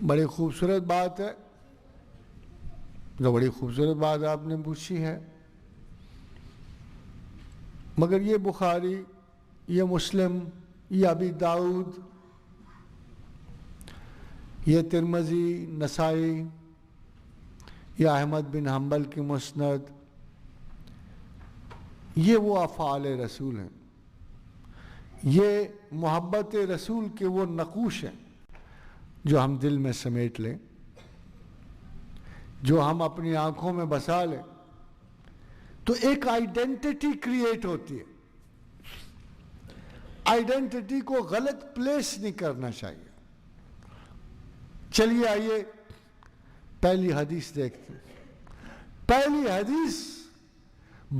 بڑی خوبصورت بات ہے، جو بڑی خوبصورت بات آپ نے پوچھی ہے، مگر یہ بخاری، یہ مسلم، یہ ابی داؤد، یہ ترمذی، نسائی، یہ احمد بن حنبل کی مسند، یہ وہ افعال رسول ہیں، یہ محبت رسول کے وہ نقوش ہیں جو ہم دل میں سمیٹ لیں، جو ہم اپنی آنکھوں میں بسا لیں تو ایک آئیڈینٹی کریٹ ہوتی ہے۔ آئیڈینٹی کو غلط پلیس نہیں کرنا چاہیے۔ چلیے آئیے پہلی حدیث دیکھتے ہیں۔ پہلی حدیث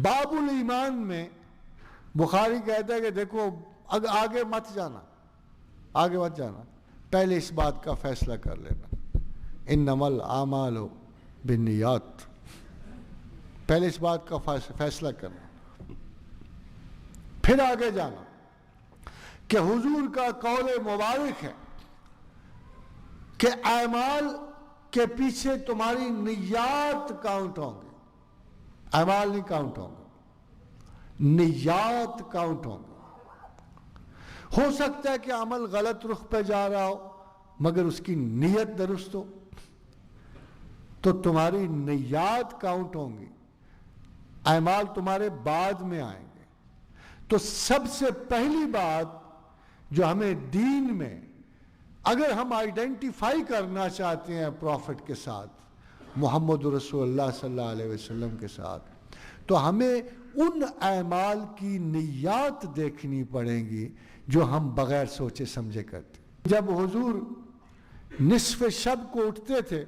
باب الایمان میں بخاری کہتا ہے کہ دیکھو آگے مت جانا، آگے مت جانا، پہلے اس بات کا فیصلہ کر لینا، انما الاعمال بالنیات، پہلے اس بات کا فیصلہ کرنا، پھر آگے جانا کہ حضور کا قول مبارک ہے کہ اعمال کے پیچھے تمہاری نیات کاؤنٹ ہوں گے، اعمال نہیں کاؤنٹ ہوں گے، نیات کاؤنٹ ہوں گے۔ ہو سکتا ہے کہ عمل غلط رخ پہ جا رہا ہو مگر اس کی نیت درست ہو، تو تمہاری نیات کاؤنٹ ہوں گی، اعمال تمہارے بعد میں آئیں گے۔ تو سب سے پہلی بات جو ہمیں دین میں اگر ہم آئیڈینٹیفائی کرنا چاہتے ہیں پروفٹ کے ساتھ، محمد رسول اللہ صلی اللہ علیہ وسلم کے ساتھ، تو ہمیں ان اعمال کی نیات دیکھنی پڑیں گی جو ہم بغیر سوچے سمجھے کرتے۔ جب حضور نصف شب کو اٹھتے تھے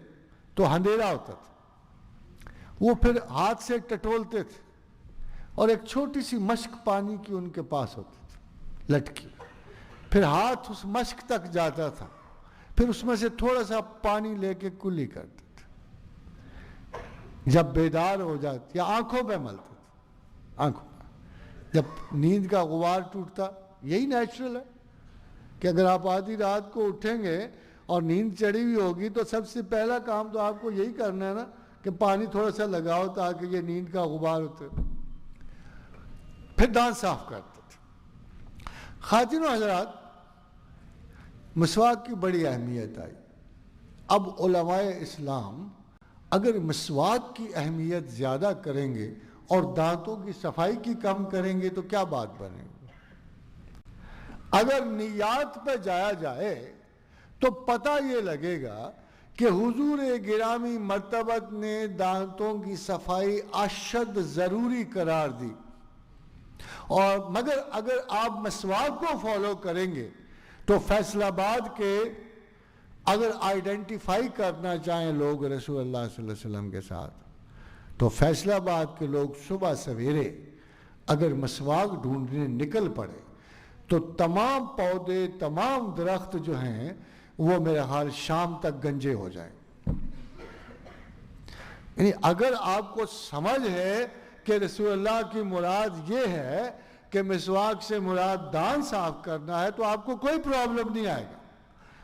تو اندھیرا ہوتا تھا، وہ پھر ہاتھ سے ٹٹولتے تھے اور ایک چھوٹی سی مشک پانی کی ان کے پاس ہوتی تھی لٹکی، پھر ہاتھ اس مشک تک جاتا تھا، پھر اس میں سے تھوڑا سا پانی لے کے کلی کرتے تھے، جب بیدار ہو جاتے یا آنکھوں پہ ملتے تھے، آنکھوں پہ جب نیند کا غبار ٹوٹتا، یہی نیچرل ہے کہ اگر آپ آدھی رات کو اٹھیں گے اور نیند چڑھی ہوئی ہوگی تو سب سے پہلا کام تو آپ کو یہی کرنا ہے نا کہ پانی تھوڑا سا لگاؤ تاکہ یہ نیند کا غبار ہوتے، پھر دانت صاف کرتے تھے۔ خواتین و حضرات، مسواک کی بڑی اہمیت آئی۔ اب علماء اسلام اگر مسواک کی اہمیت زیادہ کریں گے اور دانتوں کی صفائی کی کم کریں گے تو کیا بات بنے گی؟ اگر نیات پہ جایا جائے تو پتہ یہ لگے گا کہ حضور گرامی مرتبت نے دانتوں کی صفائی اشد ضروری قرار دی، اور مگر اگر آپ مسواک کو فالو کریں گے تو فیصل آباد کے اگر آئیڈینٹیفائی کرنا چاہیں لوگ رسول اللہ صلی اللہ علیہ وسلم کے ساتھ، تو فیصل آباد کے لوگ صبح سویرے اگر مسواک ڈھونڈنے نکل پڑے تو تمام پودے، تمام درخت جو ہیں وہ میرے حال شام تک گنجے ہو جائیں۔ یعنی اگر آپ کو سمجھ ہے کہ رسول اللہ کی مراد یہ ہے کہ مسواک سے مراد دان صاف کرنا ہے تو آپ کو کوئی پرابلم نہیں آئے گا،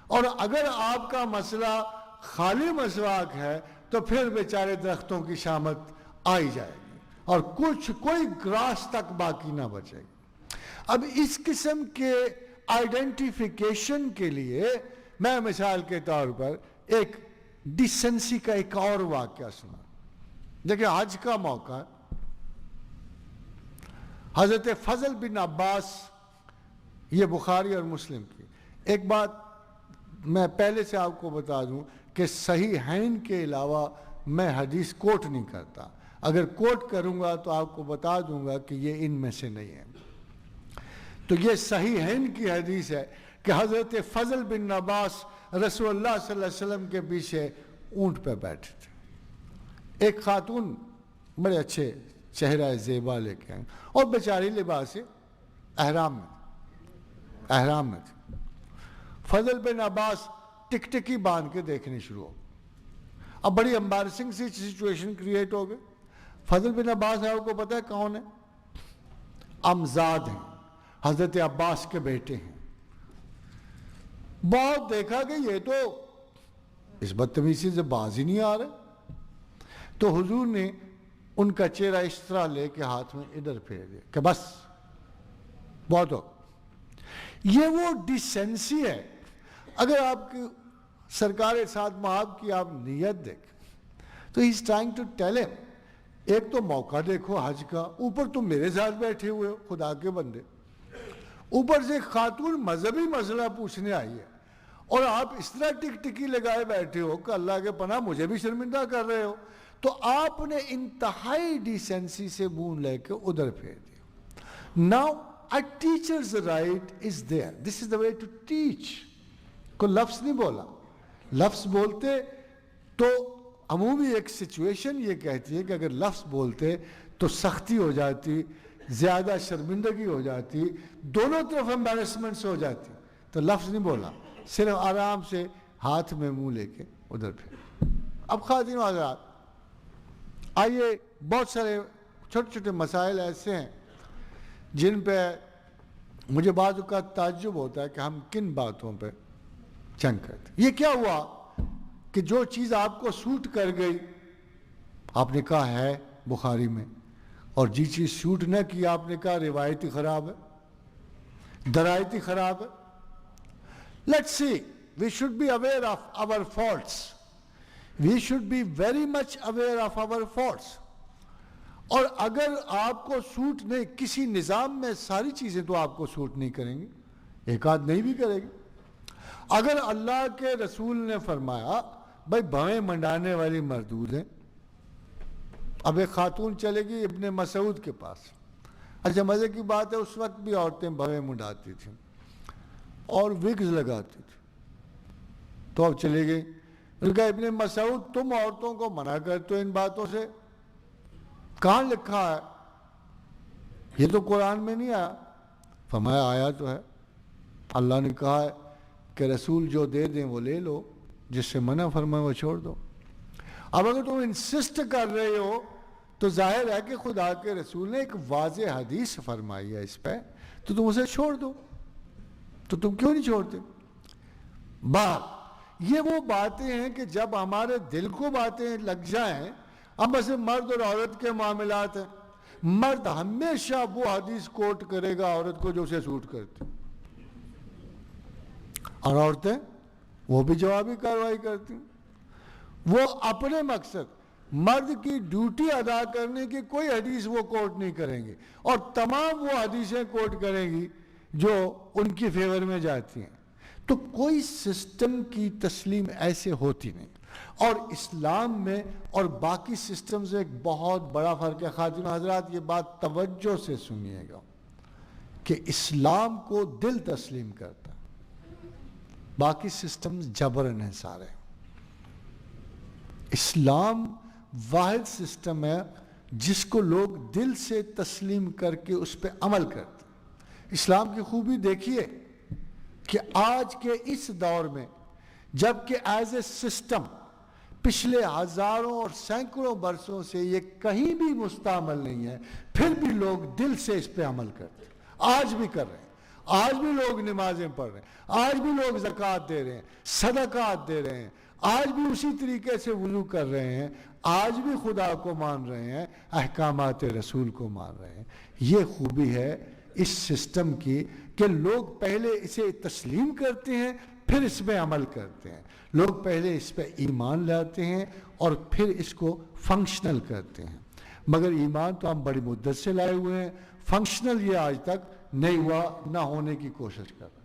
اور اگر آپ کا مسئلہ خالی مسواک ہے تو پھر بیچارے درختوں کی شامت آئی جائے گی اور کوئی گراس تک باقی نہ بچے گی۔ اب اس قسم کے آئیڈینٹیفیکیشن کے لیے میں مثال کے طور پر ایک ڈیسنسی کا ایک اور واقعہ سنا۔ دیکھیں حج کا موقع، حضرت فضل بن عباس، یہ بخاری اور مسلم کی ایک بات میں پہلے سے آپ کو بتا دوں کہ صحیحین کے علاوہ میں حدیث کوٹ نہیں کرتا، اگر کوٹ کروں گا تو آپ کو بتا دوں گا کہ یہ ان میں سے نہیں ہے۔ تو یہ صحیحین کی حدیث ہے کہ حضرت فضل بن عباس رسول اللہ صلی اللہ علیہ وسلم کے پیچھے اونٹ پہ بیٹھے تھے، ایک خاتون بڑے اچھے چہرہ زیبا لے کے آئیں اور بیچاری لباس احرام میں تھی۔ فضل بن عباس ٹکٹکی باندھ کے دیکھنے شروع ہو، اب بڑی امبارسنگ سی سچویشن کریٹ ہو گئی۔ فضل بن عباس آپ کو پتہ ہے کون ہے؟ امزاد ہیں، حضرت عباس کے بیٹے ہیں۔ بہت دیکھا کہ یہ تو اس بدتمیزی سے باز ہی نہیں آ رہے. تو حضور نے ان کا چہرہ اس طرح لے کے ہاتھ میں ادھر پھیر دیا کہ بس بہت ہو. یہ وہ ڈیسینسی ہے. اگر آپ کی سرکار ساتھ محاب کی آپ نیت دیکھیں تو ہی از ٹرائنگ ٹو ٹیل ہم ایک تو موقع دیکھو حج کا, اوپر تم میرے ساتھ بیٹھے ہوئے ہو خدا کے بندے, اوپر سے خاتون مذہبی مسئلہ پوچھنے آئی ہے اور آپ اس طرح ٹک ٹکی لگائے بیٹھے ہو کہ اللہ کے پناہ مجھے بھی شرمندہ کر رہے ہو. تو آپ نے انتہائی ڈیسینسی سے منہ لے کے ادھر پھیر دیا. Now a teacher's right is there. This is the way to teach. کوئی لفظ نہیں بولا. لفظ بولتے تو عمومی ایک سچویشن یہ کہتی ہے کہ اگر لفظ بولتے تو سختی ہو جاتی, زیادہ شرمندگی ہو جاتی, دونوں طرف امبیرسمنٹس ہو جاتی. تو لفظ نہیں بولا, صرف آرام سے ہاتھ میں منہ لے کے ادھر پھر. اب خواتین و حضرات, آئیے بہت سارے چھوٹے چھوٹے مسائل ایسے ہیں جن پہ مجھے بعض اوقات تعجب ہوتا ہے کہ ہم کن باتوں پہ جنگ کرتے. یہ کیا ہوا کہ جو چیز آپ کو سوٹ کر گئی آپ نے کہا ہے بخاری میں, اور جی چیز سوٹ نہ کی آپ نے کہا روایتی خراب ہے, درایتی خراب ہے. Let's see, we should be aware of our faults. We should be very much aware of our faults. اور اگر آپ کو سوٹ نہیں, کسی نظام میں ساری چیزیں تو آپ کو سوٹ نہیں کریں گی, ایک آدھ نہیں بھی کرے گی. اگر اللہ کے رسول نے فرمایا بھائی بھویں منڈانے والی مردود ہیں, اب ایک خاتون چلے گی ابن مسعود کے پاس. اچھا مزے کی بات ہے اس وقت بھی عورتیں بھویں منڈاتی تھیں اور وگز لگاتی تھیں. تو اب چلے گئی, کہا ابن مسعود تم عورتوں کو منع کرتے ہو ان باتوں سے, کہاں لکھا ہے؟ یہ تو قرآن میں نہیں آیا. فرمایا آیا تو ہے, اللہ نے کہا ہے کہ رسول جو دے دیں وہ لے لو, جس سے منع فرمائے وہ چھوڑ دو. اب اگر تم انسسٹ کر رہے ہو تو ظاہر ہے کہ خدا کے رسول نے ایک واضح حدیث فرمائی ہے اس پہ, تو تم اسے چھوڑ دو. تو تم کیوں نہیں چھوڑتے؟ یہ وہ باتیں ہیں کہ جب ہمارے دل کو باتیں لگ جائیں, اب بس مرد اور عورت کے معاملات ہیں, مرد ہمیشہ وہ حدیث کوٹ کرے گا عورت کو جو اسے سوٹ کرتی, اور عورتیں وہ بھی جوابی کارروائی کرتی. وہ اپنے مقصد مرد کی ڈیوٹی ادا کرنے کی کوئی حدیث وہ کوٹ نہیں کریں گے, اور تمام وہ حدیثیں کوٹ کریں گی جو ان کی فیور میں جاتی ہیں. تو کوئی سسٹم کی تسلیم ایسے ہوتی نہیں. اور اسلام میں اور باقی سسٹم سے ایک بہت بڑا فرق ہے. خواتین حضرات یہ بات توجہ سے سنیے گا کہ اسلام کو دل تسلیم کرتا ہے, باقی سسٹم جبرن ہیں سارے. اسلام واحد سسٹم ہے جس کو لوگ دل سے تسلیم کر کے اس پہ عمل کرتے. اسلام کی خوبی دیکھیے کہ آج کے اس دور میں جبکہ ایز اے سسٹم پچھلے ہزاروں اور سینکڑوں برسوں سے یہ کہیں بھی مستعمل نہیں ہے, پھر بھی لوگ دل سے اس پہ عمل کرتے ہیں. آج بھی کر رہے ہیں, آج بھی لوگ نمازیں پڑھ رہے ہیں, آج بھی لوگ زکوٰۃ دے رہے ہیں, صدقات دے رہے ہیں, آج بھی اسی طریقے سے وضو کر رہے ہیں, آج بھی خدا کو مان رہے ہیں, احکامات رسول کو مان رہے ہیں. یہ خوبی ہے اس سسٹم کی کہ لوگ پہلے اسے تسلیم کرتے ہیں پھر اس پہ عمل کرتے ہیں. لوگ پہلے اس پہ ایمان لاتے ہیں اور پھر اس کو فنکشنل کرتے ہیں. مگر ایمان تو ہم بڑی مدت سے لائے ہوئے ہیں, فنکشنل یہ آج تک نہیں ہوا, نہ ہونے کی کوشش کر رہے ہیں.